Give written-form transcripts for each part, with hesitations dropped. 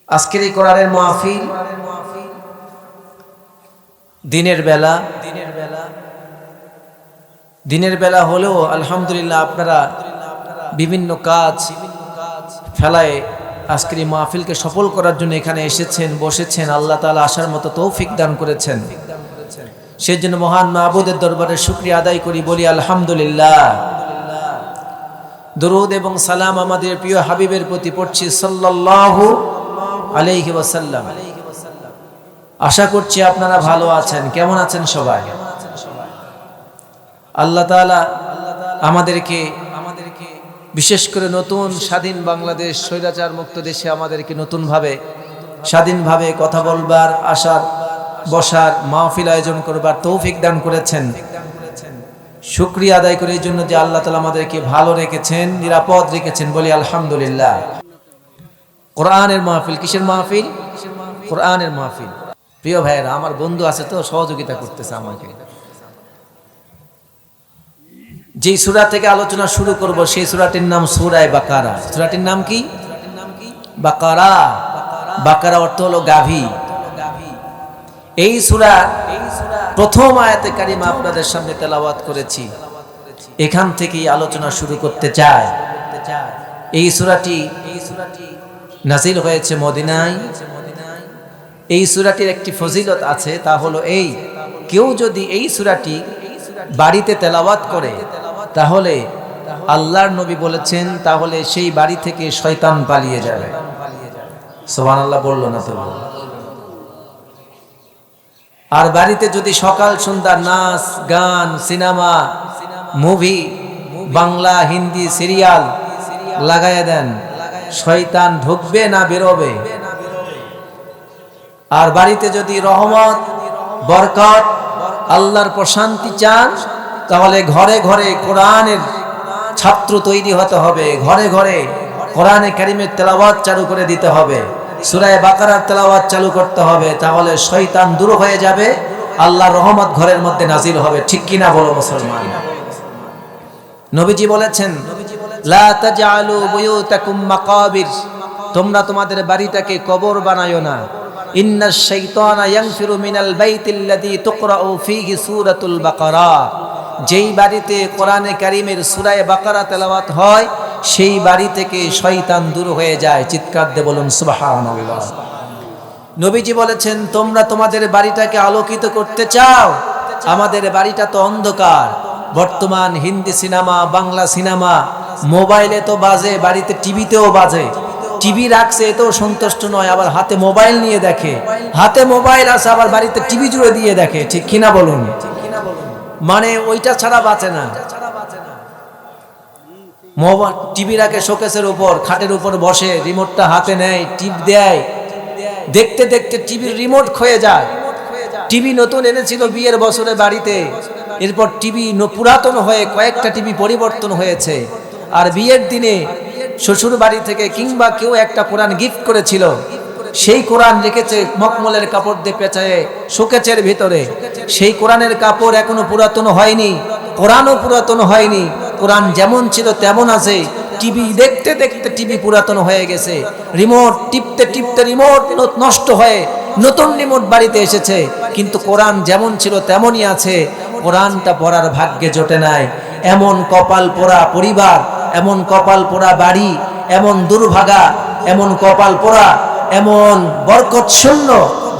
আজকের এই কোরআনের মাহফিল দিনের বেলা হলেও আলহামদুলিল্লাহ আপনারা বিভিন্ন কাজ ফেলায় আজকের এই মাহফিলকে সফল করার জন্য এখানে এসেছেন, বসেছেন। আল্লাহ তাআলা আসার মতো তৌফিক দান করেছেন। সেই জন্য মহান মাবুদের দরবারে শুকরিয়া আদায় করি, বলি আলহামদুলিল্লাহ। দরুদ এবং সালাম আমাদের প্রিয় হাবিবের প্রতি পড়ছি সাল্লাল্লাহু আলাইহি ওয়াসাল্লাম। আশা করছি আপনারা ভালো আছেন। কেমন আছেন সবাই? আল্লাহ তাআলা আমাদেরকে বিশেষ করে নতুন স্বাধীন বাংলাদেশ, স্বৈরাচার মুক্ত দেশে আমাদেরকে নতুনভাবে স্বাধীনভাবে কথা বলবার, আসার, বসার, মাহফিল আয়োজন করবার তৌফিক দান করেছেন। শুকরিয়া আদায় করে এই জন্য যে আল্লাহ তাআলা আমাদেরকে ভালো রেখেছেন, নিরাপদ রেখেছেন, বলি আলহামদুলিল্লাহ। কোরআনের মাহফিল, কিসের মাহফিল? কোরআনের মাহফিল। প্রিয় ভাইয়েরা, আমার বন্ধু আছে তো সহযোগিতা করতেছে আমাকে। যে সূরা থেকে আলোচনা শুরু করব সেই সূরাটির নাম সূরা বাকারা। সূরাটির নাম কি? বাকারা। বাকারা অর্থ হলো গাভী। এই সূরা প্রথম আয়াতে কারিমা আপনাদের সামনে তেলাওয়াত করেছি। এখান থেকেই আলোচনা শুরু করতে চাই। এই সূরাটি নাজিল হয়েছে মদিনায়। এই সূরাটির একটি ফজিলত আছে, তা হলো এই, কেউ যদি এই সূরাটি বাড়িতে তেলাওয়াত করে তাহলে আল্লাহর নবী বলেছেন, তাহলে সেই বাড়ি থেকে শয়তান পালিয়ে যাবে। সুবহানাল্লাহ বললো না তো? আর বাড়িতে যদি সকাল সন্ধ্যা নাচ গান, cinema, movie, Bangla Hindi serial লাগাইয়া দেন, শয়তান ঢুকবে না বেরোবে? আর বাড়িতে যদি রহমত, বরকত, আল্লাহর প্রশান্তি চান, তাহলে ঘরে ঘরে কোরআনের ছাত্র তৈরি হতে হবে। ঘরে ঘরে কোরআনে কারিমের তেলাওয়াত চালু করে দিতে হবে। সূরা বাকারার তেলাওয়াত চালু করতে হবে। তাহলে শয়তান দূর হয়ে যাবে, আল্লাহর রহমত ঘরের মধ্যে নাজিল হবে। ঠিক কিনা বলো মুসলমান? নবীজি বলেছেন, লা তাজআলু বুয়ুতাকুম মাকাবির, তোমরা তোমাদের বাড়িটাকে কবর বানায়ো না। ইন্নাশ শাইতানা ইয়ানফিরু মিনাল বাইতিল্লাযী তুকরাউ ফীহি সূরাতুল বাকারা, যেই বাড়িতে কোরআনে কারীমের সূরা বাকারা তেলাওয়াত হয় সেই বাড়ি থেকে শয়তান দূর হয়ে যায়। চিৎকার দিয়ে বলুন সুবহানাল্লাহ। নবীজি বলেছেন, তোমরা তোমাদের বাড়িটাকে আলোকিত করতে চাও, আমাদের বাড়িটা তো অন্ধকার। বর্তমান হিন্দি সিনেমা, বাংলা সিনেমা, মোবাইলে তো বাজে, বাড়িতে টিভিতেও বাজে। টিভি রাখছে এতেও সন্তুষ্ট নয়, আবার হাতে মোবাইল নিয়ে দেখে। হাতে মোবাইল আছে, আবার বাড়িতে টিভি জুড়ে দিয়ে দেখে। ঠিক কিনা বলুন? মানে ওইটা ছাড়া বাঁচে না। মোবাইল টিভি রাখে শোকেসের উপর, খাটের উপর বসে, রিমোটটা হাতে নেয়, টিপ দেয়, দেখতে দেখতে টিভির রিমোট ক্ষয়ে যায়। টিভি নতুন এনেছিল বিয়ের বছরে বাড়িতে, এরপর টিভি পুরাতন হয়ে কয়েকটা টিভি পরিবর্তন হয়েছে। আর বিয়ের দিনে শ্বশুর বাড়ি থেকে কিংবা কেউ একটা কোরআন গিফট করেছিল, সেই কোরআন রেখেছে মখমলের কাপড় দিয়ে পেঁচায়ে শোকেসের ভিতরে। সেই কোরআনের কাপড় এখনো পুরাতন হয়নি, কোরআনও পুরাতন হয়নি। কোরআন যেমন ছিল তেমন আছে। টিভি দেখতে দেখতে টিভি পুরাতন হয়ে গেছে। রিমোট টিপতে টিপতে রিমোট নষ্ট হয়ে নতুন রিমোট বাড়িতে এসেছে, কিন্তু কোরআন যেমন ছিল তেমনই আছে। কোরআনটা পড়ার ভাগ্যে জোটে নাই। এমন কপাল পোড়া পরিবার, এমন কপাল পোড়া বাড়ি, এমন দুর্ভাগা, এমন কপাল পোড়া, এমন বরকত শূন্য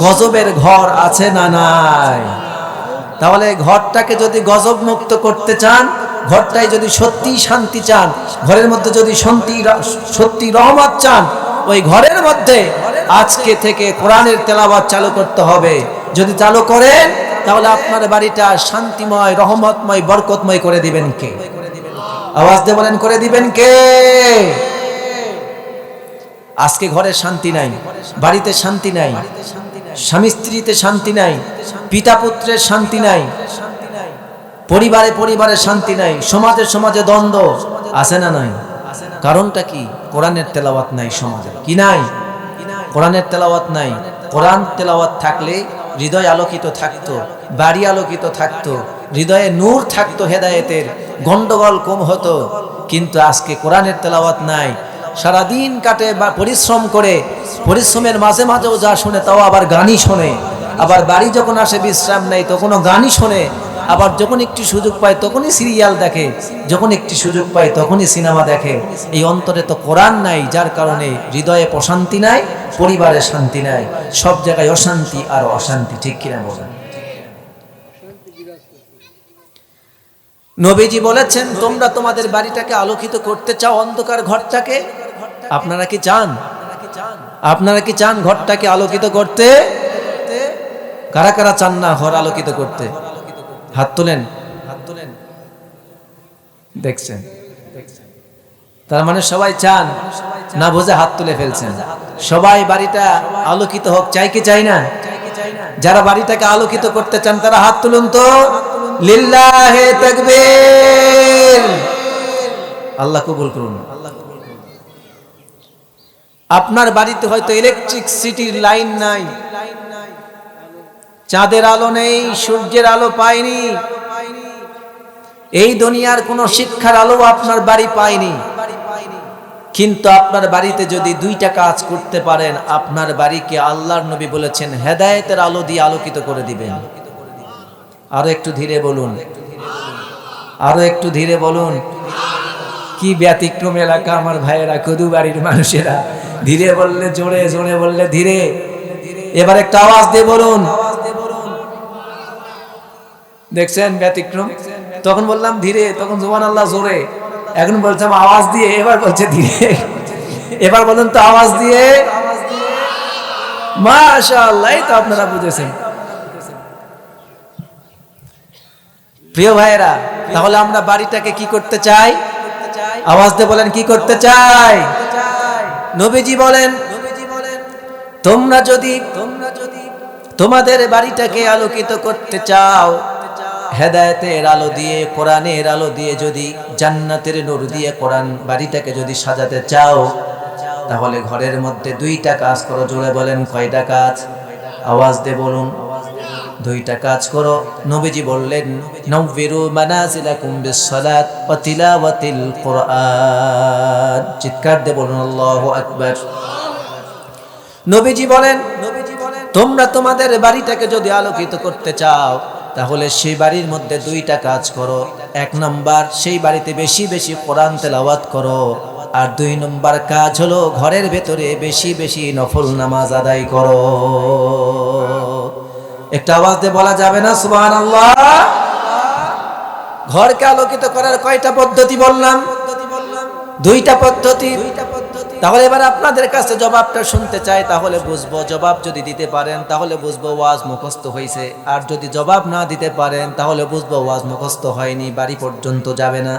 গজবের ঘর আছে না নাই? তাহলে ঘরটাকে যদি গজব মুক্ত করতে চান, ঘরটায় যদি সত্যি শান্তি চান, ঘরের মধ্যে যদি সত্যি রহমত চান, ওই ঘরের মধ্যে আজকে থেকে কোরআনের তেলাওয়াত চালু করতে হবে। যদি চালু করেন তাহলে আপনার বাড়িটা শান্তিময়, রহমতময়, বরকতময় করে দিবেন কে? আওয়াজ দিয়ে বলেন, করে দিবেন কে? আজকে ঘরে শান্তি নাই, বাড়িতে শান্তি নাই, স্বামী স্ত্রীতে শান্তি নাই, পিতা পুত্রের শান্তি নাই, পরিবারে পরিবারে শান্তি নাই, সমাজে সমাজে দ্বন্দ্ব আছে না নাই? কারণটা কি? কোরআনের তেলাওয়াত নাই সমাজে। কি নাই? কোরআনের তেলাওয়াত নাই। কোরআন তেলাওয়াত থাকলে হৃদয় আলোকিত থাকতো, বাড়ি আলোকিত থাকতো, হৃদয়ে নূর থাকতো, হেদায়েতের গন্ডগোল কম হতো। কিন্তু আজকে কোরআনের তেলাওয়াত নাই, সারাদিন কাটে বা পরিশ্রম করে, পরিশ্রমের মাঝে মাঝেও যা শুনে তাও আবার গানই শোনে, আবার বাড়ি যখন আসে বিশ্রাম নেয় তখনও গানই শোনে, আবার যখন একটু সুযোগ পায় তখনই সিরিয়াল দেখে, যখন একটু সুযোগ পায় তখনই সিনেমা দেখে। এই অন্তরে তো কোরআন নাই, যার কারণে হৃদয়ে প্রশান্তি নাই, পরিবারে শান্তি নাই, সব জায়গায় অশান্তি আর অশান্তি। ঠিক কিনা বলেন? নবীজি বলেছেন, তোমরা তোমাদের বাড়িটাকে আলোকিত করতে চাও, অন্ধকার ঘরটাকে? আপনারা কি চান? আপনারা কি চান ঘরটাকে আলোকিত করতে? কারা কারা চান না ঘর আলোকিত করতে? হাত তোলেন। দেখছেন, তার মানে সবাই চান না, বুঝে হাত তুলে ফেলছেন। সবাই বাড়িটা আলোকিত হোক চাই কি চাই না? যারা বাড়িটাকে আলোকিত করতে চান তারা হাত তুলুন তো। লিল্লাহে তাকবীর। আল্লাহ কবুল করুন। আপনার বাড়িতে হয়তো ইলেকট্রিসিটির লাইন নাই, চাঁদের আলো নেই, সূর্যের আলো পায়নি, এই দুনিয়ার কোনো শিক্ষার আলো আপনার বাড়ি পায়নি, কিন্তু আপনার বাড়িতে যদি দুইটা কাজ করতে পারেন, আপনার বাড়িকে আল্লাহর নবী বলেছেন হেদায়েতের আলো দিয়ে আলোকিত করে দিবেন। আরো একটু ধীরে বলুন, আরো একটু ধীরে বলুন। কি ব্যতিক্রম এলাকা আমার ভাইয়েরা, কদু বাড়ির মানুষেরা। ধীরে বললে জোরে, জোরে বললে ধীরে। এবার একটা আওয়াজ দিয়ে বলুন। দেখছেন ব্যতিক্রম? তখন বললাম ধীরে, তখন সুবহানাল্লাহ জোরে, এখন বলছিলাম আওয়াজ দিয়ে, এবার বলছে ধীরে। এবার বলুন তো আওয়াজ দিয়ে। মাশাআল্লাহ, এই তো আপনারা বুঝেছেন। প্রিয় ভাইয়েরা, তাহলে আমরা বাড়িটাকে কি করতে চাই? আওয়াজ দিয়ে বলেন, কি করতে চাই? নবীজি বলেন, তোমরা যদি তোমাদের বাড়িটাকে আলোকিত করতে চাও, হেদায়েতের আলো দিয়ে, কোরআনের আলো দিয়ে, যদি জান্নাতের নূর দিয়ে কোরআন বাড়িটাকে যদি সাজাতে চাও, তাহলে ঘরের মধ্যে দুইটা কাজ করো। জোরে বলেন, কয়টা কাজ? আওয়াজ দিয়ে বলুন। দুইটা কাজ করো। নবীজি বললেন, নাওয়িরু মানাজিলাকুম বিসসালাত ওয়া তিলাওয়াতিল কুরআন। চিৎকার দিয়ে বলুন আল্লাহু আকবার। নবীজি বলেন, তোমরা তোমাদের বাড়িটাকে যদি আলোকিত করতে চাও, তাহলে সেই বাড়ির মধ্যে দুইটা কাজ করো। এক নম্বর, সেই বাড়িতে বেশি বেশি কোরআন তেলাওয়াত করো, আর দুই নম্বর কাজ হলো ঘরের ভেতরে বেশি বেশি নফল নামাজ আদায় করো। একটা আওয়াজ দিয়ে বলা যাবে না সুবহানাল্লাহ? ঘরকে আলোকিত করার কয়টা পদ্ধতি বললাম? দুইটা পদ্ধতি। তাহলে এবার আপনাদের কাছে জবাবটা শুনতে চাই, তাহলে বুঝবো। জবাব যদি দিতে পারেন তাহলে বুঝবো ওয়াজ মুখস্থ হয়েছে, আর যদি জবাব না দিতে পারেন তাহলে বুঝবো ওয়াজ মুখস্থ হয়নি, বাড়ি পর্যন্ত যাবে না।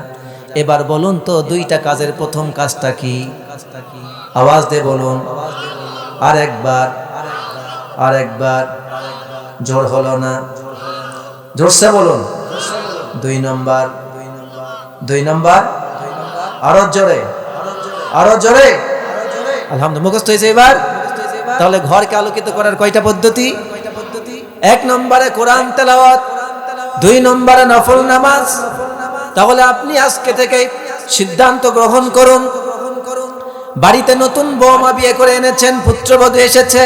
এবার বলুন তো, দুইটা কাজের প্রথম কাজটা কি? আওয়াজ দিয়ে বলুন। আর একবার, আর একবার। জোর হলো না, জোরসে বলুন। দুই নম্বর, দুই নম্বর। আরো জোরে, আরো জোরে। আলহামদুলিল্লাহ, মুখস্থ হয়েছে এবার। তাহলে ঘরকে আলোকিত করার কয়টা পদ্ধতি? এক নম্বরে কোরআন তেলাওয়াত, দুই নম্বরে নফল নামাজ। তাহলে আপনি আজকে থেকে সিদ্ধান্ত গ্রহণ করুন। বাড়িতে নতুন বৌমা বিয়ে করে এনেছেন, পুত্রবধূ এসেছে,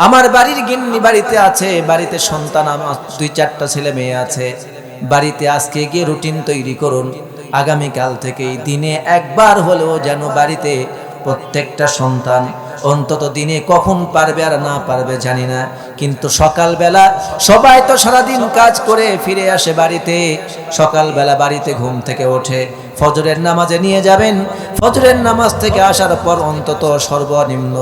আমার বাড়ির গিন্নি বাড়িতে আছে, বাড়িতে সন্তান আমার 2-4টা ছেলে মেয়ে আছে। বাড়িতে আজকে গিয়ে রুটিন তৈরি করুন, আগামীকাল থেকেই দিনে একবার হলেও যেন বাড়িতে প্রত্যেকটা সন্তান অন্তত দিনে, কখন পারবে আর না পারবে জানি না, কিন্তু সকালবেলা, সবাই তো সারাদিন কাজ করে ফিরে আসে বাড়িতে, সকালবেলা বাড়িতে ঘুম থেকে ওঠে ফজরের নামাজে নিয়ে যাবেন। ফজরের নামাজ থেকে আসার পর অন্তত সর্বনিম্ন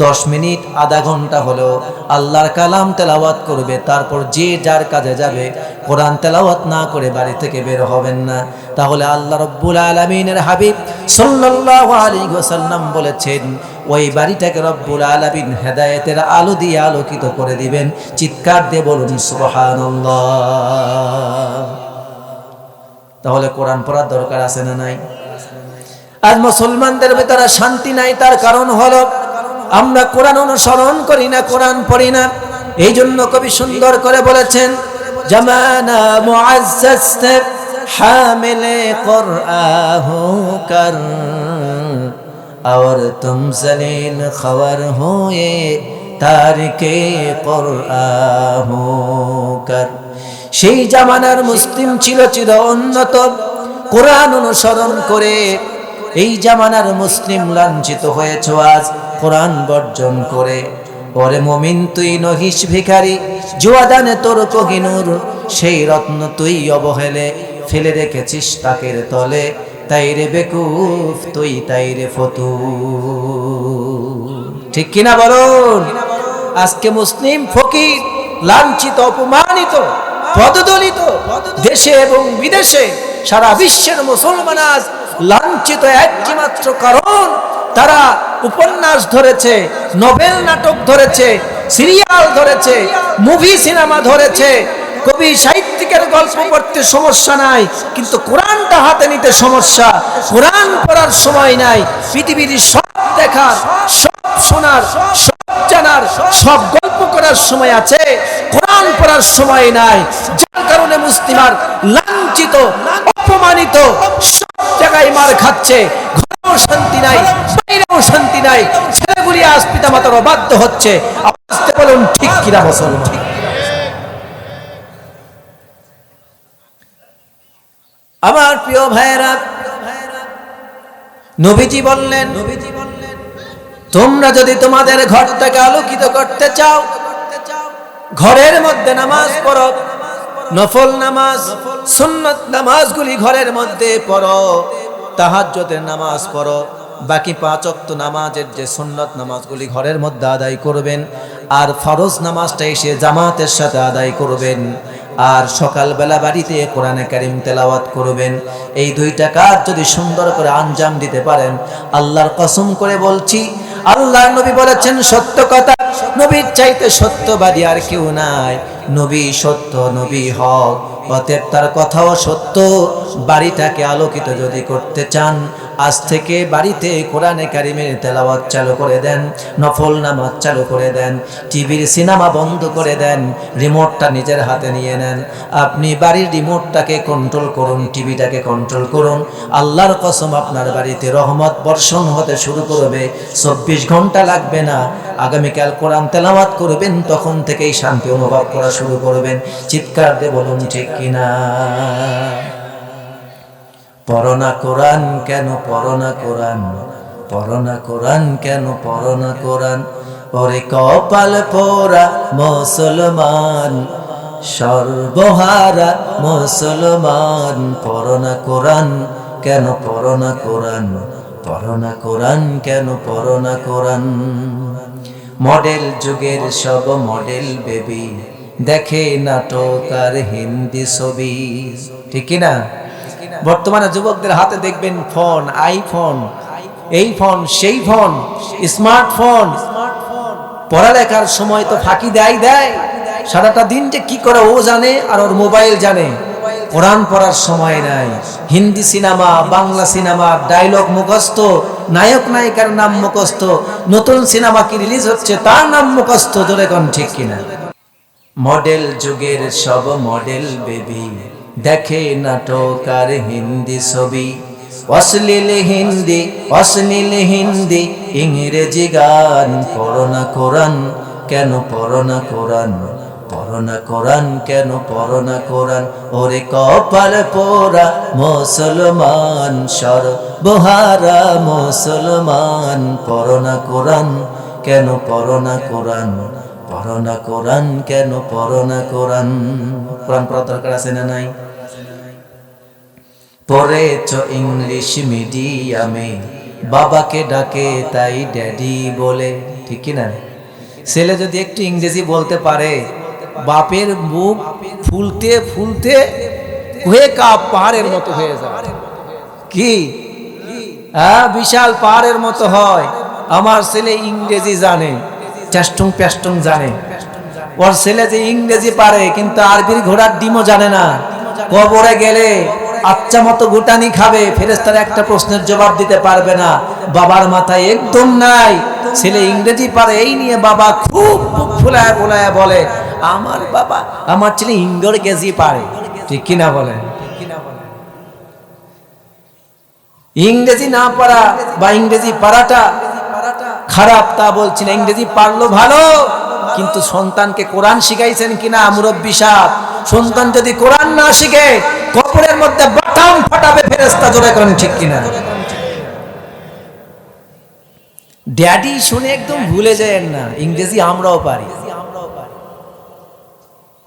10 মিনিট, আধা ঘন্টা হলেও আল্লাহর কালাম তেলাওয়াত করবে। তারপর যে যার কাজে যাবে, কোরআন তেলাওয়াত না করে বাড়ি থেকে বের হবেন না। তাহলে আল্লাহ রাব্বুল আলামিনের হাবিব সাল্লাল্লাহু আলাইহি ওয়াসাল্লাম বলেছেন, ওই বাড়িটাকে রব্বুল আলামিন হেদায়েতের আলো দিয়ে আলোকিত করে দিবেন। চিৎকার দিয়ে বলুন সুবহানাল্লাহ। তাহলে কোরআন পড়ার দরকার আছে না নাই? আজ মুসলমানদের ভিতরে শান্তি নাই, তার কারণ হলো আমরা কোরআন অনুসরণ করি না, কোরআন পড়ি না। এই জন্য কবি সুন্দর করে বলেছেন, জামানা মুআজ্জাজ হামিলে কুরআহু কর, और तुम जलील खबर हुए तारिके कुरआन होकर। সেই জামানার মুসলিম ছিল চির উন্নত, কোরআন অনুসরণ করে। এই জামানার মুসলিম লাঞ্ছিত হয়েছ আজ কোরআন বর্জন করে। ওরে মুমিন তুই নহিস ভিখারি, জুয়াদানে তোর কোহিনূর, সেই রত্ন তুই অবহেলে ফেলে রেখেছিস তাকের তলে। তাই রে বেকুফ তুই, তাই রে ফতুর। ঠিক কিনা বলুন? আজকে মুসলিম ফকির লাঞ্ছিত, অপমানিত, পদদলিত, দেশে এবং বিদেশে সারা বিশ্বের মুসলমান আজ লাঞ্ছিত একটি মাত্র কারণ, তারা উপন্যাস ধরেছে, নোবেল নাটক ধরেছে, সিরিয়াল ধরেছে, মুভি সিনেমা ধরেছে। কবি সাহিত্যিকের গল্প পড়তে সমস্যা নাই, কিন্তু কোরআনটা হাতে নিতে সমস্যা। কোরআন পড়ার সময় নাই, পৃথিবীর সব দেখার, সব শোনার, সব জানার, সব গল্প করার সময় আছে, কোরআন পড়ার সময় নাই। যার কারণে মুসলিম আর লাঞ্ছিত, অপমানিত, সব জায়গায় মার খাচ্ছে। ঘরেও শান্তি নাই, বাইরেও শান্তি নাই। ছেলেগুলি আজ পিতা মাতার অবাধ্য হচ্ছে। আসতে বলুন ঠিক কিনা মুসলমান? আমার প্রিয় ভাইয়েরা, নবীজি বললেন, তোমরা যদি তোমাদের ঘরটাকে আলোকিত করতে চাও, ঘরের মধ্যে নামাজ পড়ো, নফল নামাজ, সুন্নত নামাজগুলি ঘরের মধ্যে পড়ো, তাহাজ্জুদের নামাজ পড়ো, বাকি 5 ওয়াক্ত নামাজের যে সুন্নত নামাজগুলি ঘরের মধ্যে আদায় করবেন, আর ফরজ নামাজটা এসে জামাতের সাথে আদায় করবেন, আর সকালবেলা বাড়িতে কোরআনে কারীম তেলাওয়াত করবেন। এই 2টা কাজ যদি সুন্দর করে আঞ্জাম দিতে পারেন, আল্লাহর কসম করে বলছি, আল্লাহর নবী বলেছেন সত্য কথা, নবীর চাইতে সত্যবাদী আর কেউ নাই। নবী সত্য, নবী হক, অতএব তার কথাও সত্য। বাড়িটাকে আলোকিত যদি করতে চান, আজ থেকে বাড়িতে কোরআনে কারীমের তেলাওয়াত চালু করে দেন, নফল নামাজ চালু করে দেন, টিভির সিনেমা বন্ধ করে দেন, রিমোটটা নিজের হাতে নিয়ে নেন। আপনি বাড়ির রিমোটটাকে কন্ট্রোল করুন, টিভিটাকে কন্ট্রোল করুন। আল্লাহর কসম, আপনার বাড়িতে রহমত বর্ষণ হতে শুরু করবে। 24 ঘন্টা লাগবে না। আগামীকাল কোরআন তেলাওয়াত করবেন, তখন থেকেই শান্তি অনুভব করা শুরু করবেন। চিৎকার দিয়ে বলুন ঠিক কিনা? পড়ো না কোরআন কেন, পড়ো না কোরআন, পড়ো না কোরআন কেন, পড়ো না কোরআন। ওরে কপাল পোড়া মুসলমান, সর্বহারা মুসলমান, পড়ো না কোরআন কেন, পড়ো না কোরআন, পড়ো না কোরআন কেন, পড়ো না কোরআন। মডেল যুগের সব মডেল বেবি দেখে নাটক আর হিন্দি ছবি। ঠিক কিনা? বর্তমানে যুবকদের হাতে দেখবেন ফোন, আইফোন, এই ফোন, সেই ফোন, স্মার্টফোন। পড়ালেখার সময় তো ফাঁকি দেয়। সারাটা দিন যে কি করে ও জানে, আর ওর মোবাইল জানে। কোরআন পড়ার সময় নাই। Hindi cinema, Bangla cinema, dialogue মুখস্থ, নায়ক নায়িকার নাম মুখস্থ, নতুন সিনেমা কি রিলিজ হচ্ছে তার নাম মুখস্থ। জোরে কোন ঠিক কিনা? মডেল যুগের সব মডেল বেবি দেখে নাটক আর হিন্দি ছবি। অশ্লীল হিন্দি, অশ্লীল হিন্দি, ইংরেজি গান। পড়ো না কোরআন কেন, পড়ো না কোরআন, পড়ো না কোরআন কেন, পড়ো না কোরআন। ওরে কপাল পোড়া মুসলমান, সর্বহারা মুসলমান, পড়ো না কোরআন কেন, পড়ো না কোরআন, পড়ো না কোরআন কেন, পড়ো না কোরআন। কোরআন পড়ার দরকার আছে না নাই? পড়েছ ইংলিশ মিডিয়ামে, বাবাকে ডাকে তাই ড্যাডি বলে। ঠিক না? ছেলে যদি একটু ইংরেজি বলতে পারে, বাপের মুখ ফুলতে ফুলতে হয়ে কাপ পাহাড়ের মতো হয়ে যায়। কি বিশাল পাহাড়ের মতো হয়। আমার ছেলে ইংরেজি জানে, চ্যাস্টুং প্যাস্টুং জানে। ওর ছেলে যে ইংরেজি পারে, কিন্তু আরবির ঘোড়ার ডিমও জানে না। কবরে গেলে আচ্ছা মতো গুটানি খাবে, ফেরেশতার একটা প্রশ্নের জবাব দিতে পারবে না। বাবার মাথায় একদম নাই। ছেলে ইংরেজি পারে, এই নিয়ে বাবা খুব বুক ফুলায় ফুলায় বলে, আমার বাবা, আমার ছেলে ইংরেজি পারে। ঠিক কিনা বলেন? ইংরেজি না পারা বা ইংরেজি পারাটা খারাপ তা বলছি না, ইংরেজি পারলো ভালো, কিন্তু সন্তানকে কোরআন শিখাইছেন কিনা মুরব্বী সাহেব? সন্তান যদি কোরআন না শিখে কবরের মধ্যে বাটাম ফাটাবে ফেরেশতা, জোরে করেন ঠিক কিনা? ড্যাডি শুনে একদম ভুলে যায়েন না, ইংরেজি আমরাও পারি।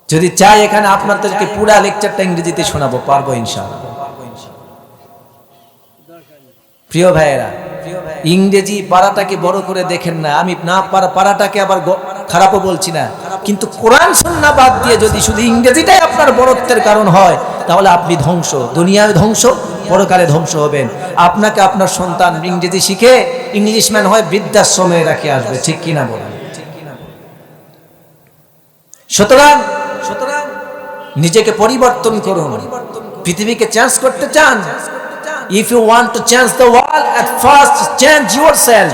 যদি চাই এখানে আপনাদেরকে পুরা লেকচারটা ইংরেজিতে শোনাবো, পারবো ইনশাআল্লাহ। প্রিয় ভাইয়েরা, ইংরেজি পারাটাকে বড় করে দেখেন না, আমি না পারাটাকে আবার খারাপও বলছি না, কিন্তু কোরআন সুন্নাহ বাদ দিয়ে যদি শুধু ইংরেজিটাই আপনার বড়ত্বের কারণ হয়, তাহলে আপনি ধ্বংস, দুনিয়ায় ধ্বংস, পরকালে ধ্বংস হবেন। আপনাকে আপনার সন্তান ইংরেজি শিখে ইংলিশম্যান হয় বৃদ্ধাশ্রমে রাখে আসবে, ঠিক কিনা বলেন? সুতরাং নিজেকে পরিবর্তন করুন। পৃথিবীকে চেঞ্জ করতে চান? If you want to change the world, at first change yourself.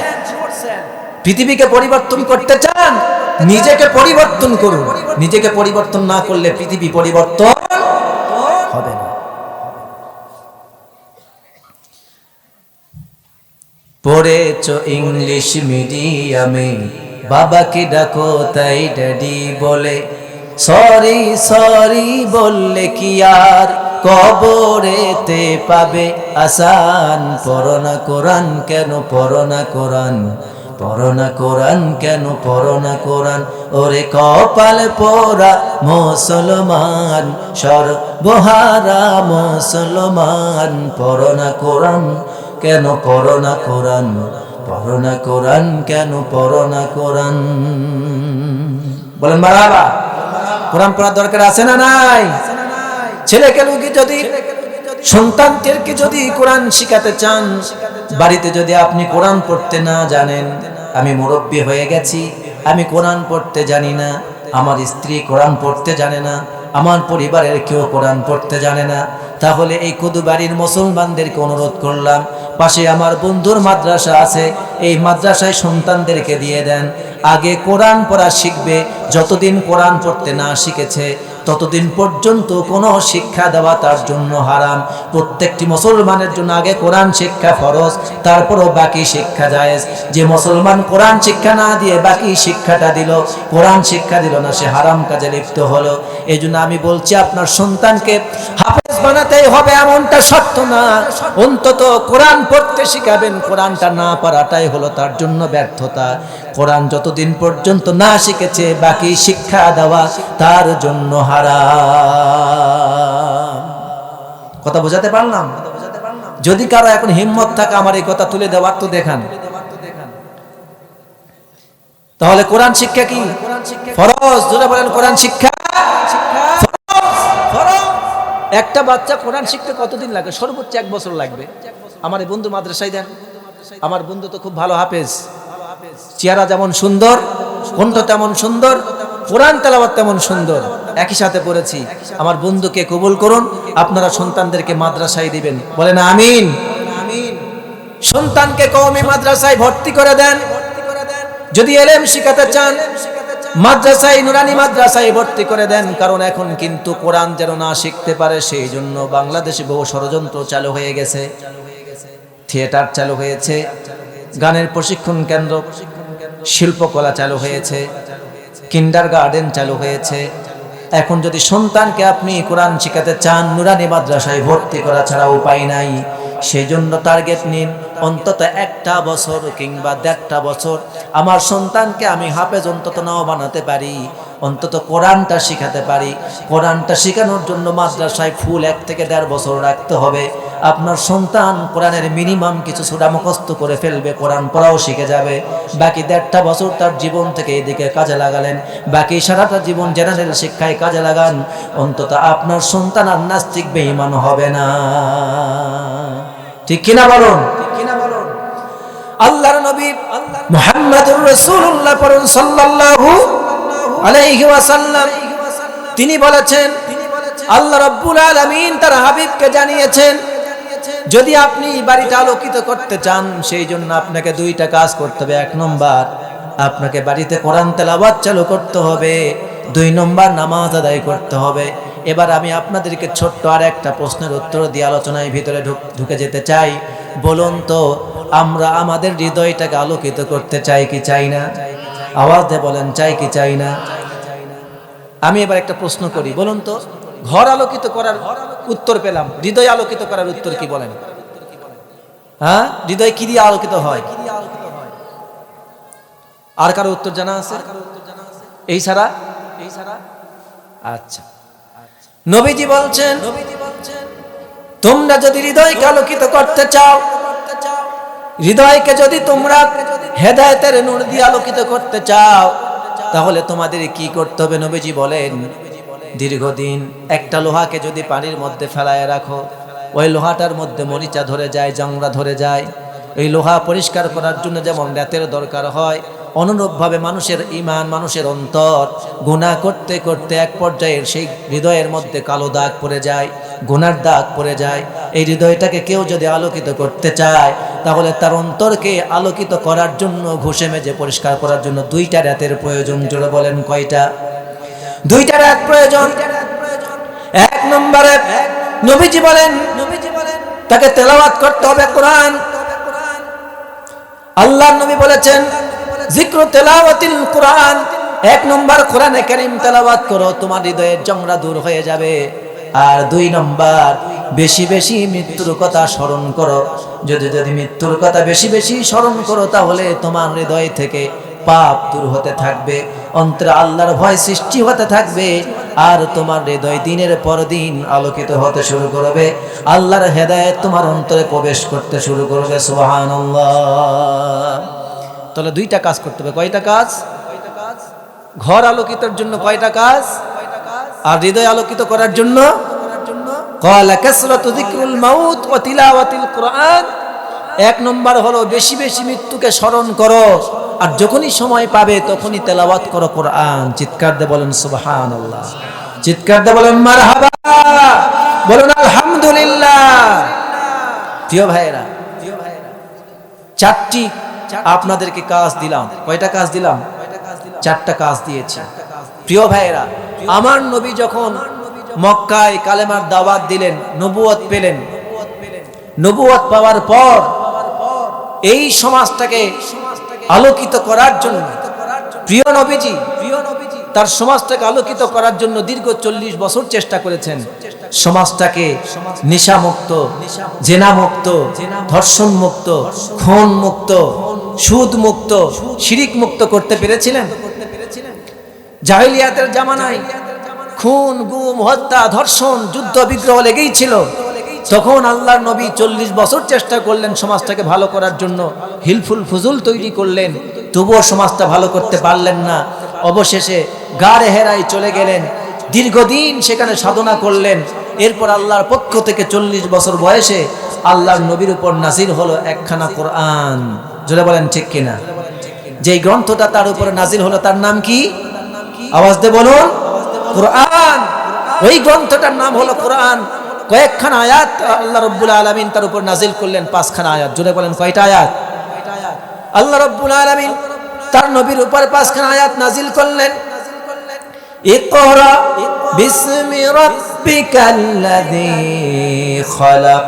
পৃথিবীকে পরিবর্তন করতে চান, নিজেকে পরিবর্তন করুন। নিজেকে পরিবর্তন না করলে পৃথিবী পরিবর্তন হবে না। পড়েছো ইংলিশ মিডিয়ামে, বাবাকে ডাকো তাই ড্যাডি বলে, সরি সরি বললে কি আর কবরেতে পাবে আসান? পড়ো না কোরআন কেন পড়ো না কোরআন? পড়ো না কোরআন কেন পড়ো না কোরআন? ওরে কপাল পোড়া মুসলমান, সর্বহারা মুসলমান, পড়ো না কোরআন কেন পড়ো না কোরআন? পড়ো না কোরআন কেন পড়ো না কোরআন? বলেন মারহাবা। কোরআন পড়ার দরকার আছে না নাই? ছেলেকে যদি সন্তানদেরকে যদি কোরআন শিখাতে চান, বাড়িতে যদি আপনি কোরআন পড়তে না জানেন, আমি মুরব্বী হয়ে গেছি, আমি কোরআন পড়তে জানি না, আমার স্ত্রী কোরআন পড়তে জানে না, আমার পরিবারের কেউ কোরআন পড়তে জানে না, তাহলে এই কুদুবাড়ির মুসলমানদেরকে অনুরোধ করলাম, পাশে আমার বন্ধুর মাদ্রাসা আছে, এই মাদ্রাসায় সন্তানদেরকে দিয়ে দেন। আগে কোরআন পড়া শিখবে, যতদিন কোরআন পড়তে না শিখেছে ততদিন পর্যন্ত কোনো শিক্ষা দেওয়া তার জন্য হারাম। প্রত্যেকটি মুসলমানের জন্য আগে কোরআন শিক্ষা ফরজ, তারপরও বাকি শিক্ষা জায়েজ। যে মুসলমান কোরআন শিক্ষা না দিয়ে বাকি শিক্ষাটা দিল, কোরআন শিক্ষা দিল না, সে হারাম কাজে লিপ্ত হলো। এই জন্য আমি বলছি, আপনার সন্তানকে হাফেজ বানাতেই হবে এমনটা শর্ত না, অন্তত কোরআন পড়তে শিখাবেন। কোরআনটা না পারাটাই হলো তার জন্য ব্যর্থতা। কোরআন যতদিন পর্যন্ত না শিখেছে বাকি শিক্ষা দেওয়া তার জন্য হারাম। কথা বোঝাতে পারলাম? যদি কারো এখন হিম্মত থাকে আমার এই কথা তুলে দেওয়ার, তো দেখান। তাহলে কোরআন শিক্ষা কি ফরজ? জোরে বলেন, কোরআন শিক্ষা ফরজ। একটা বাচ্চা কোরআন শিখতে কতদিন লাগে? সর্বোচ্চ 1 বছর লাগবে। আমার এই বন্ধু মাদ্রাসায় দেন, আমার বন্ধু তো খুব ভালো হাফেজ, চেহারা যেমন সুন্দর, কণ্ঠ তেমন সুন্দর, কোরআন তেলাওয়াত তেমন সুন্দর, একই সাথে পড়েছি। আমার বন্ধুকে কবুল করুন, আপনারা সন্তানদেরকে মাদ্রাসায় দিবেন, বলেন আমিন। সন্তানকে কওমি মাদ্রাসায় ভর্তি করে দেন। যদি ইলম শিখাতে চান, মাদ্রাসায়, নুরানি মাদ্রাসায় ভর্তি করে দেন। কারণ এখন কিন্তু কোরআন যেন না শিখতে পারে, সেই জন্য বাংলাদেশে বহু ষড়যন্ত্র চালু হয়ে গেছে, থিয়েটার চালু হয়েছে, গানের প্রশিক্ষণ কেন্দ্র, শিল্পকলা চালু হয়েছে, কিন্ডারগার্টেন চালু হয়েছে। এখন যদি সন্তানকে আপনি কোরআন শিখাতে চান, নুরানি মাদ্রাসায় ভর্তি করা ছাড়া উপায় নাই। সেই জন্য টার্গেট নিন, অন্তত 1টা বছর কিংবা 1.5টা বছর আমার সন্তানকে আমি হাফেজ অন্তত নাও বানাতে পারি, অন্তত কোরআনটা শিখাতে পারি। কোরআনটা শেখানোর জন্য মাদ্রাসায় ফুল 1 থেকে 1.5 বছর রাখতে হবে। আপনার সন্তান কোরআনের মিনিমাম কিছু সূরা মুখস্থ করে ফেলবে, কোরআন পড়াও শিখে যাবে। বাকি 1.5টা বছর তার জীবন থেকে এদিকে কাজে লাগালেন, বাকি সারাটা জীবন জেনারেল শিক্ষায় কাজে লাগান, অন্তত আপনার সন্তান আর নাস্তিক বেঈমান হবে না। ঠিক কিনা বলুন? আল্লাহর নবী মুহাম্মদুর রাসূলুল্লাহ সাল্লাল্লাহু আলাইহি ওয়াসাল্লাম তিনি বলেছেন, আল্লাহ রাব্বুল আলামিন তার হাবিবকে জানিয়েছেন, যদি আপনি বাড়িটা আলোকিত করতে চান, সেই জন্য আপনাকে 2টা কাজ করতে হবে। 1 নম্বর, আপনাকে বাড়িতে কোরআন তেলাওয়াত চালু করতে হবে। 2 নম্বর, নামাজ আদায় করতে হবে। এবার আমি আপনাদেরকে ছোট্ট আর একটা প্রশ্নের উত্তর দিয়ে আলোচনায় ভিতরে ঢুকে যেতে চাই। বলুন তো আমরা আমাদের হৃদয়টাকে আলোকিত করতে চাই কি চাই না? আওয়াজ দিয়ে বলেন, চাই কি চাই না? আমি এবার একটা প্রশ্ন করি, বলুন তো ঘর আলোকিত করার উত্তর পেলাম, হৃদয় আলোকিত করার উত্তর কি বলেন? হ্যাঁ, হৃদয় কি দিয়ে আলোকিত হয়? আর কারো উত্তর জানা আছে? এই ছাড়া? আচ্ছা, নবীজি বলছেন তোমরা যদি হৃদয়কে আলোকিত করতে চাও, হৃদয়কে যদি তোমরা হেদায়েতের নূর দিয়ে আলোকিত করতে চাও, তাহলে তোমাদের কি করতে হবে? নবীজি বলেন দীর্ঘদিন একটা লোহাকে যদি পানির মধ্যে ফেলায় রাখো, ওই লোহাটার মধ্যে মরিচা ধরে যায়, জাংরা ধরে যায়। এই লোহা পরিষ্কার করার জন্য যেমন রাতের দরকার হয়, অনুরূপভাবে মানুষের ঈমান, মানুষের অন্তর গুনাহ করতে করতে এক পর্যায়ে সেই হৃদয়ের মধ্যে কালো দাগ পড়ে যায়, গুনার দাগ পড়ে যায়। এই হৃদয়টাকে কেউ যদি আলোকিত করতে চায়, তাহলে তার অন্তরকে আলোকিত করার জন্য, ঘষে মেজে পরিষ্কার করার জন্য 2টা রাতের প্রয়োজন। জোরে বলেন কয়টা? 2টা রাত প্রয়োজন। 1 নম্বরে নবীজি বলেন তাকে তেলাওয়াত করতে হবে কোরআন। আল্লাহর নবী বলেছেন যিকরু তেলাওয়াতিল কোরআন, 1 নম্বর কোরআনে কারীম তেলাওয়াত করো, তোমার হৃদয়ের জংরা দূর হয়ে যাবে। আর 2 নম্বর বেশি বেশি মৃত্যুর কথা স্মরণ করো। যদি মৃত্যুর কথা বেশি বেশি স্মরণ করো, তাহলে তোমার হৃদয় থেকে পাপ দূর হতে থাকবে, অন্তরে আল্লাহর ভয় সৃষ্টি হতে থাকবে, আর তোমার হৃদয় দিনের পর দিন আলোকিত হতে শুরু করবে, আল্লাহর হেদায়েত তোমার অন্তরে প্রবেশ করতে শুরু করবে। সুবহানাল্লাহ। তাহলে 2টা কাজ করতে হবে। কয়টা কাজ? ঘর আলোকিতের জন্য কয়টা কাজ? আর হৃদয় আলোকিত করার জন্য ক্বালা কাসরাতু যিকরুল মাউত ওয়া তিলাওয়াতিল কোরআন। 1 নম্বর হলো বেশি বেশি মৃত্যুকে স্মরণ করো, আর যখনই সময় পাবে তখনই তেলাওয়াত করো কোরআন। চিৎকার দিয়ে বলেন সুবহানাল্লাহ, চিৎকার দিয়ে বলেন মারহাবা, বলুন আলহামদুলিল্লাহ। প্রিয় ভাইরা, 4টি আপনাদেরকে কাজ দিলাম। কয়টা কাজ দিলাম? 4টা কাজ দিয়েছি। প্রিয় ভাইরা, আমার নবী যখন মক্কায় কালেমার দাওয়াত দিলেন, নবুয়ত পেলেন, নবুয়ত পাওয়ার পর এই সমাজটাকে আলোকিত করার জন্য প্রিয় নবীজি তার সমাজটাকে আলোকিত করার জন্য দীর্ঘ 40 বছর চেষ্টা করেছেন। সমাজটাকে নেশামুক্ত, জেনামুক্ত, ধর্ষণ মুক্ত, খুন মুক্ত, সুদ মুক্ত, শিরিক মুক্ত করতে পেরেছিলেন? জাহেলিয়াতের জামানায় খুন, গুম, হত্যা, ধর্ষণ, যুদ্ধ বিগ্রহ লেগেই ছিল। তখন আল্লাহর নবী 40 বছর চেষ্টা করলেন সমাজটাকে ভালো করার জন্য, হিলফুল ফুজুল তৈরি করলেন, তবুও সমাজটা ভালো করতে পারলেন না। অবশেষে গাড়ে হেরায় চলে গেলেন, দীর্ঘদিন সেখানে সাধনা করলেন। এরপর আল্লাহর পক্ষ থেকে 40 বছর বয়সে আল্লাহর নবীর উপর নাজিল হলো একখানা কোরআন। জোরে বলেন ঠিক কিনা? যেই গ্রন্থটা তার উপরে নাজিল হলো তার নাম কি? আওয়াজ দিয়ে বলুন, কোরআন। ওই গ্রন্থটার নাম হলো কোরআন। কয়েকখানা আয়াত আল্লাহ রাব্বুল আলামিন তার উপর নাজিল করলেন, 5খানা আয়াত। জোরে বলেন কয়টা আয়াত? আল্লাহ রাব্বুল আলামিন তার নবীর উপর 5খানা আয়াত নাজিল করলেন। ইকরা বিসমি রাব্বিকাল্লাযী খালাক,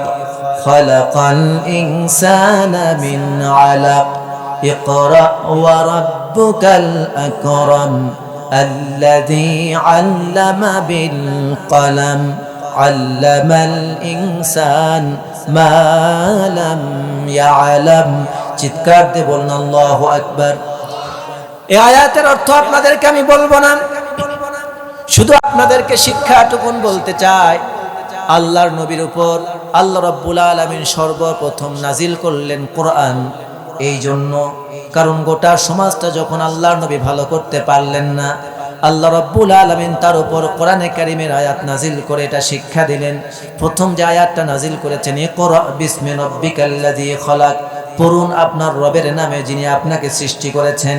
খালাকাল ইনসানা মিন আলাক, ইকরা ওয়া রাব্বুকাল আকরাম আল্লাযী আল্লামা বিল কলম আল্লামাল ইনসান মা লাম ইয়ালাম। চিৎকার দিয়ে বলুন আল্লাহু আকবার। এই আয়াতের অর্থ আপনাদেরকে আমি বলবো না, শুধু আপনাদেরকে শিক্ষাটুকুন বলতে চাই। আল্লাহর নবীর উপর আল্লাহ রাব্বুল আলামিন সর্বপ্রথম নাজিল করলেন কোরআন। এই জন্য কারণ গোটা সমাজটা যখন আল্লাহর নবী ভালো করতে পারলেন না, আল্লাহ রাব্বুল আলামিন তার উপর কোরআনে কারীমের আয়াত নাজিল করে এটা শিক্ষা দিলেন। প্রথম যে আয়াতটা নাজিল করেছেন, ইকরা বিসমি রাব্বিকাল্লাযী খালাক, পড়ুন আপনার রবের নামে, যিনি আপনাকে সৃষ্টি করেছেন।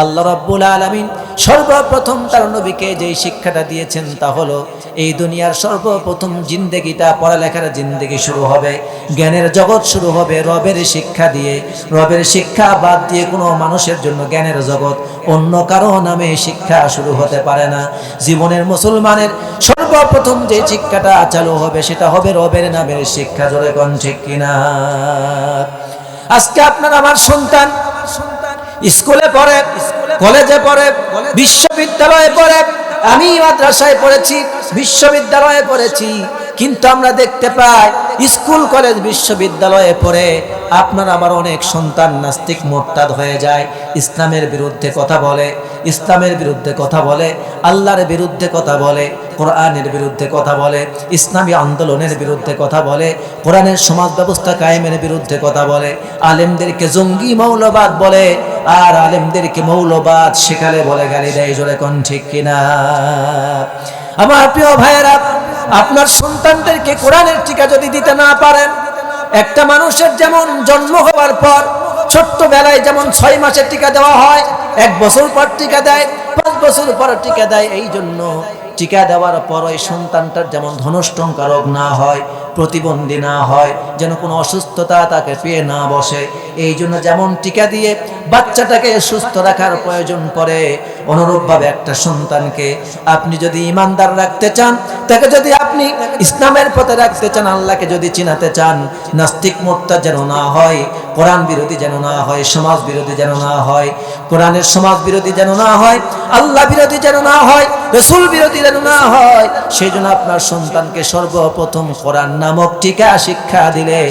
আল্লাহ রাব্বুল আলামিন সর্বপ্রথম তার নবীকে যেই শিক্ষাটা দিয়েছেন তা হলো এই দুনিয়ার সর্বপ্রথম জিন্দেগিটা, পড়ালেখার জিন্দেগি শুরু হবে, জ্ঞানের জগৎ শুরু হবে রবের শিক্ষা দিয়ে। রবের শিক্ষা বাদ দিয়ে কোনো মানুষের জন্য জ্ঞানের জগৎ অন্য কারো নামে শিক্ষা শুরু হতে পারে না। জীবনের মুসলমানের সর্বপ্রথম যে শিক্ষাটা চালু হবে সেটা হবে রবের নামের শিক্ষা। জোরে কোন ঠিক কিনা? আজকে আপনার আমার সন্তান স্কুলে পড়ে, কলেজে পড়ে, বিশ্ববিদ্যালয়ে পড়ে, আমি মাদ্রাসায় পড়েছি, বিশ্ববিদ্যালয়ে পড়েছি, কিন্তু আমরা দেখতে পাই স্কুল কলেজ বিশ্ববিদ্যালয়ে পড়ে আপনার আমার অনেক সন্তান নাস্তিক মোরতাদ হয়ে যায়, ইসলামের বিরুদ্ধে কথা বলে, ইসলামের বিরুদ্ধে কথা বলে, আল্লাহর বিরুদ্ধে কথা বলে, কোরআনের বিরুদ্ধে কথা বলে, ইসলামী আন্দোলনের বিরুদ্ধে কথা বলে, কোরআনের সমাজ ব্যবস্থা কায়েমের বিরুদ্ধে কথা বলে, আলেমদেরকে জঙ্গি মৌলবাদ বলে, আর আলেমদেরকে মৌলবাদ শেখালে বলে গালি দেয়। জোরে কোন ঠিক কিনা? আমার প্রিয় ভাইয়েরা, আপনার সন্তানদেরকে কোরআনের টিকা যদি দিতে না পারেন, একটা মানুষের যেমন জন্ম হওয়ার পর ছোট্টবেলায় যেমন 6 মাসের টিকা দেওয়া হয়, 1 বছর পর টিকা দেয়, 5 বছর পর টিকা দেয়, এই জন্য টিকা দেওয়ার পর ওই সন্তানটার যেমন ধনষ্টঙ্কা রোগ না হয়, প্রতিবন্ধী না হয়, যেন কোনো অসুস্থতা তাকে পেয়ে না বসে, এই জন্য যেমন টিকা দিয়ে বাচ্চাটাকে সুস্থ রাখার প্রয়োজন পড়ে, অনুরূপভাবে একটা সন্তানকে আপনি যদি ইমানদার রাখতে চান, তাকে যদি আপনি ইসলামের পথে রাখতে চান, আল্লাহকে যদি চিনাতে চান, নাস্তিক মোরতাদ যেন না হয়, কোরআন বিরোধী যেন না হয়, সমাজ বিরোধী যেন না হয়, কোরআনের সমাজ বিরোধী যেন না হয়, আল্লাহ বিরোধী যেন না হয়, রাসূল বিরোধী যেন না হয়, সেই জন্য আপনার সন্তানকে সর্বপ্রথম কোরআন নামক টিকা শিক্ষা দিলে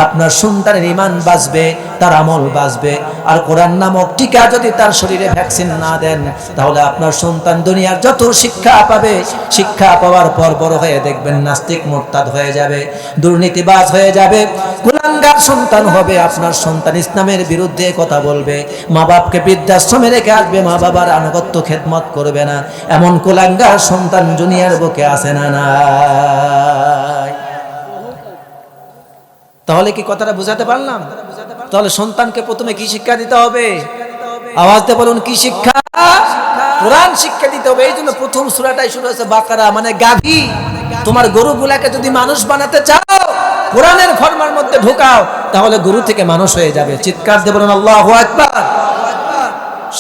আপনার সন্তানের ঈমান বাঁচবে, তার আমল বাঁচবে। আর কোরআন নামক টিকা যদি তার শরীরে ভ্যাকসিন না দেন, তাহলে আপনার সন্তান দুনিয়ার যত শিক্ষা পাবে, শিক্ষা পাওয়ার পর বড় হয়ে দেখবেন নাস্তিক মোরতাদ হয়ে যাবে, দুর্নীতিবাজ হয়ে যাবে, কুলাঙ্গার সন্তান হবে। আপনার সন্তান ইসলামের বিরুদ্ধে কথা বলবে, মা বাপকে বৃদ্ধাশ্রমে রেখে আসবে, মা বাবার আনুগত্য খেদমত করবে না, এমন কুলাঙ্গার সন্তান দুনিয়ার বুকে আছে না নাই? তাহলে কি কথাটা বুঝাতে পারলাম? তাহলে সন্তানকে প্রথমে কি শিক্ষা দিতে হবে? আওয়াজ দিয়ে বলুন, কি শিক্ষা? কোরআন শিক্ষা দিতে হবে। এই জন্য প্রথম সূরাটাই শুরু হয়েছে বাকারা, মানে গাভী। তোমার গরুগুলাকে যদি মানুষ বানাতে চাও, কোরআনের ফরমার মধ্যে ঢোকাও, তাহলে গরু থেকে মানুষ হয়ে যাবে। চিৎকার দিয়ে বলুন আল্লাহু আকবার।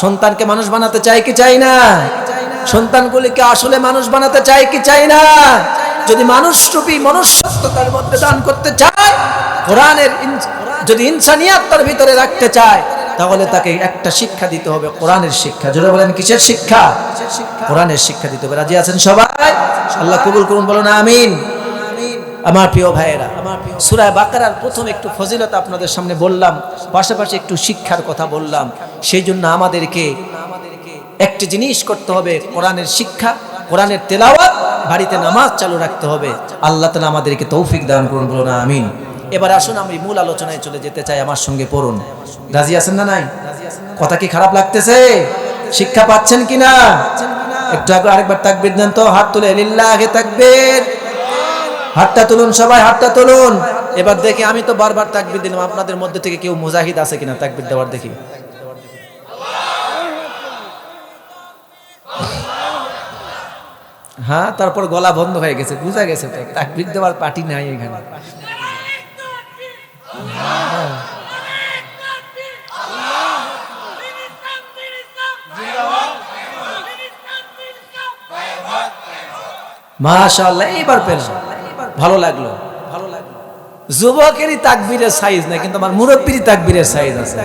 সন্তানকে মানুষ বানাতে চাই কি চাই না? সন্তানগুলিকে আসলে মানুষ বানাতে চাই কি চাই না? যদি মানুষরূপী মনুষ্যত্বতার মধ্যে দান করতে চায়, কোরআনের যদি ইনসানিয়াত তার ভিতরে রাখতে চায়, তাহলে তাকে একটা শিক্ষা দিতে হবে, কোরআনের শিক্ষা। জোরে বলেন, কিসের শিক্ষা? কোরআনের শিক্ষা দিতে হবে। রাজি আছেন সবাই? আল্লাহ কবুল করুন, বলুন আমিন। আমার প্রিয় ভাইয়েরা, সূরা বাকারার প্রথম একটু ফজিলত আপনাদের সামনে বললাম, পাশাপাশি একটু শিক্ষার কথা বললাম। সেই জন্য আমাদেরকে একটি জিনিস করতে হবে, কোরআনের শিক্ষা, কোরআনের তেলাওয়াত, বাড়িতে নামাজ চালু রাখতে হবে। আল্লাহ তাআলা আমাদেরকে তৌফিক দান করুন, বলুন আমিন। এবার আসুন আমি মূল আলোচনায় চলে যেতে চাই, আমার সঙ্গে পড়ুন। রাজি আছেন না নাই? কথা কি খারাপ লাগতেছে? শিক্ষা পাচ্ছেন কিনা? একটু আগে আরেকবার তাকবীর দেন তো, হাত তুলে, লিল্লাহি তাকবীর। হাতটা তুলুন সবাই, হাতটা তুলুন। এবার দেখি, আমি তো বারবার তাকবীর দিলাম, আপনাদের মধ্যে থেকে কেউ মুজাহিদ আছে কিনা তাকবীর দেওয়ার? দেখি। হ্যাঁ, তারপর গলা বন্ধ হয়ে গেছে, বুঝা গেছে তো তাকবীর দেওয়ার পার্টি নাই এখানে। মাশাআল্লাহ, এইবার পেলাম, ভালো লাগলো, ভালো লাগলো। যুবকেরই তাকবীরের সাইজ নাই, কিন্তু আমার মুরব্বির তাকবীরের সাইজ আছে।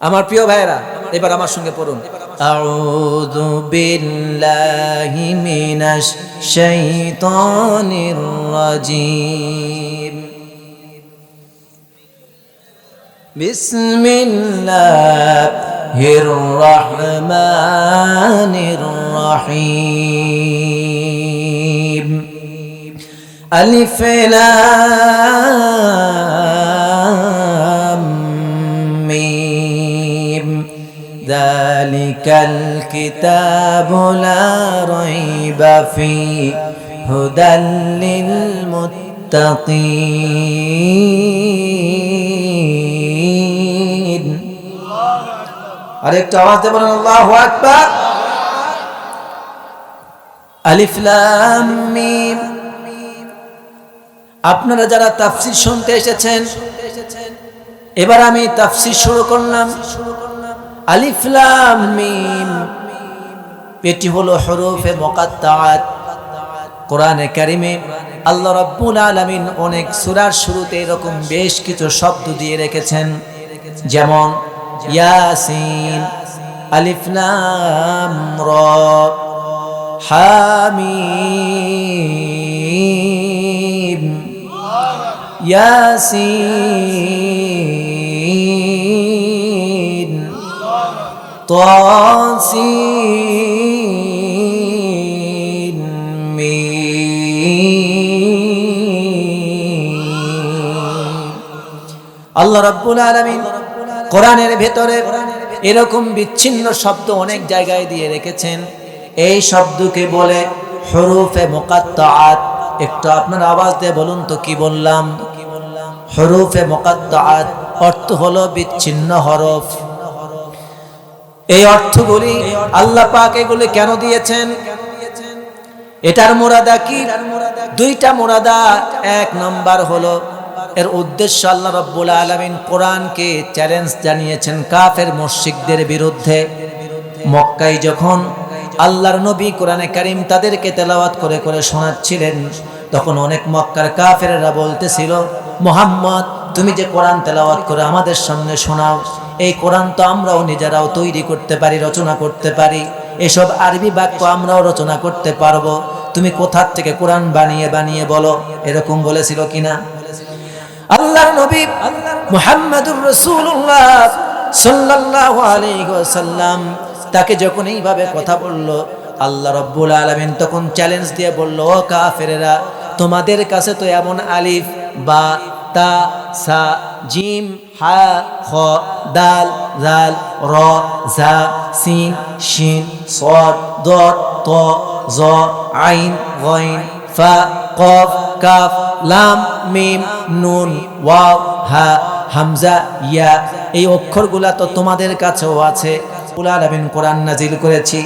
আমার প্রিয় ভাইরা, এবার আমার সঙ্গে পড়ুন। আউযু বিল্লাহি মিনাশ শাইতানির রাজীম। বিসমিল্লাহির রহমানির রহিম। আলিফ লাম মিম। যালিকাল কিতাবু লা রাইবা ফীহি হুদাল লিল মুত্তাকিন। মুত্তাকিন। আরেকটু আওয়াজ দিয়ে বলেন আল্লাহু আকবার। আলিফ লাম মিম। আপনারা যারা তাফসীর শুনতে এসেছেন, এবার আমি তাফসীর শুরু করলাম। আলিফ লাম মিম এটি হলো হরফে মুকাত্তাআত। কোরআনে কারিমে আল্লাহ রাব্বুল আলামিন অনেক সূরার শুরুতে এরকম বেশ কিছু শব্দ দিয়ে রেখেছেন, যেমন ইয়াসিন, আলিফ লাম রা, হামিম, ইয়াসিন, তাসিন, মিম। আল্লাহ রাব্বুল আলামিন কোরআনের ভেতরে এরকম বিচ্ছিন্ন শব্দ অনেক জায়গায় দিয়ে রেখেছেন। এই শব্দকে বলে হরফে মুকাত্তাআত। একটু আপনার আওয়াজ দিয়ে বলুন তো কি বললাম? হরফে মুকাত্তাআত অর্থ হলো বিচ্ছিন্ন হরফ। এই অর্থগুলি আল্লাহ পাক এগুলি কেন দিয়েছেন? এটার মুরাদা কি? দুইটা মুরাদা। এক নাম্বার হলো এর উদ্দেশ্য আল্লাহ রাব্বুল আলামিন কোরআনকে চ্যালেঞ্জ জানিয়েছেন কাফের মুশরিকদের বিরুদ্ধে। মক্কায় যখন আল্লাহর নবী কোরআনে কারীম তাদেরকে তেলাওয়াত করে করে শোনাচ্ছিলেন, তখন অনেক মক্কার কাফেররা বলতেছিল, মুহাম্মদ তুমি যে কোরআন তেলাওয়াত করে আমাদের সামনে শোনাও, এই কোরআন তো আমরাও নিজেরাও তৈরি করতে পারি, রচনা করতে পারি, এসব আরবি বাক্য আমরাও রচনা করতে পারবো, তুমি কোথা থেকে কোরআন বানিয়ে বানিয়ে বলো। এরকম বলেছিল কিনা? আল্লাহর নবী মুহাম্মদুর রাসূলুল্লাহ সাল্লাল্লাহু আলাইহি ওয়াসাল্লাম তাকে যখন এইভাবে কথা বলল, আল্লাহ রাব্বুল আলামিন তখন চ্যালেঞ্জ দিয়ে বলল, ও কাফেরেরা, তোমাদের কাছে তো এমন আলিফ বা তা সা জিম হা খ দাল জাল র জা সিন শিন সাদ দাদ ত জ আইন গাইন ফা কফ কাফ লাম মিম নুন ওয়াও হা হামজা ইয়া, এই অক্ষরগুলা তো তোমাদের কাছেও আছে। আল্লাহ আলামিন কোরআন নাজিল করেছি।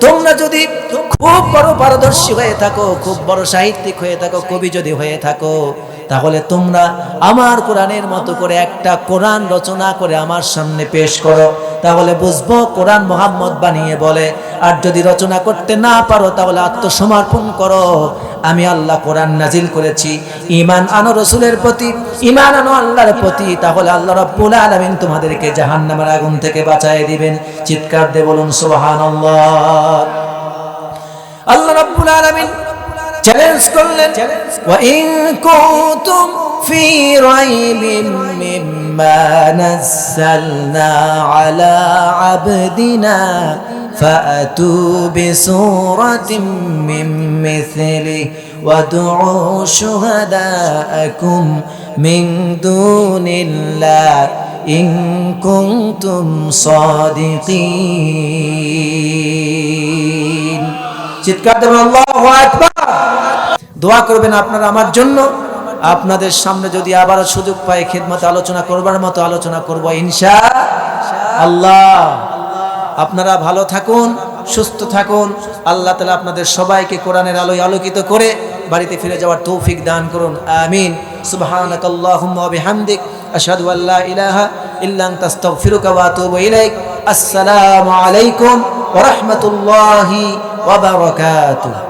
তোমরা যদি খুব বড় পারদর্শী হয়ে থাকো, খুব বড় সাহিত্যিক হয়ে থাকো, কবি যদি হয়ে থাকো, তাহলে তোমরা আমার কোরআনের মতো করে একটা কোরআন রচনা করে আমার সামনে পেশ করো, তাহলে বুঝবো কোরআন মুহাম্মদ বানিয়ে বলে। আর যদি রচনা করতে না পারো, তাহলে আত্মসমর্পণ করো, আমি আল্লাহ কোরআন নাজিল করেছি, ঈমান আনো রাসূলের প্রতি, ঈমান আনো আল্লাহর প্রতি, তাহলে আল্লাহ রাব্বুল আলামিন তোমাদেরকে জাহান্নামের আগুন থেকে বাঁচিয়ে দিবেন। চিৎকার দিয়ে বলুন সুবহানাল্লাহ। আল্লাহ রাব্বুল আলামিন চ্যালেঞ্জ করলেন, ওয়া ইন কুনতুম ফি রাইবিন মিম্মা নাযালনা আলা আবদিনা ফাআতু বিসূরাতিন মিন মিছলিহি ওয়াদউ শুহাদাআকুম মিন দুনিল্লাহ ইন কুনতুম সাদিকিন। চিৎকার দেবেন আল্লাহু আকবার। দোয়া করবেন আপনারা আমার জন্য। আপনাদের সামনে যদি আবার সুযোগ পাই খিদমতে আলোচনা করবার মতো আলোচনা করব ইনশাআল্লাহ। আপনারা ভালো থাকুন, সুস্থ থাকুন। আল্লাহ তাআলা আপনাদের সবাইকে কোরআনের আলোয় আলোকিত করে বাড়িতে ফিরে যাওয়ার তৌফিক দান করুন, আমিন। সুবহানাকাল্লাহুম্মা ওয়া বিহামদিক আশহাদু আল্লা ইলাহা ইল্লা আনতা আস্তাগফিরুকা ওয়া আতুবু ইলাইক। আসসালামু আলাইকুম ওয়া রাহমাতুল্লাহি ওয়া বারাকাতুহু।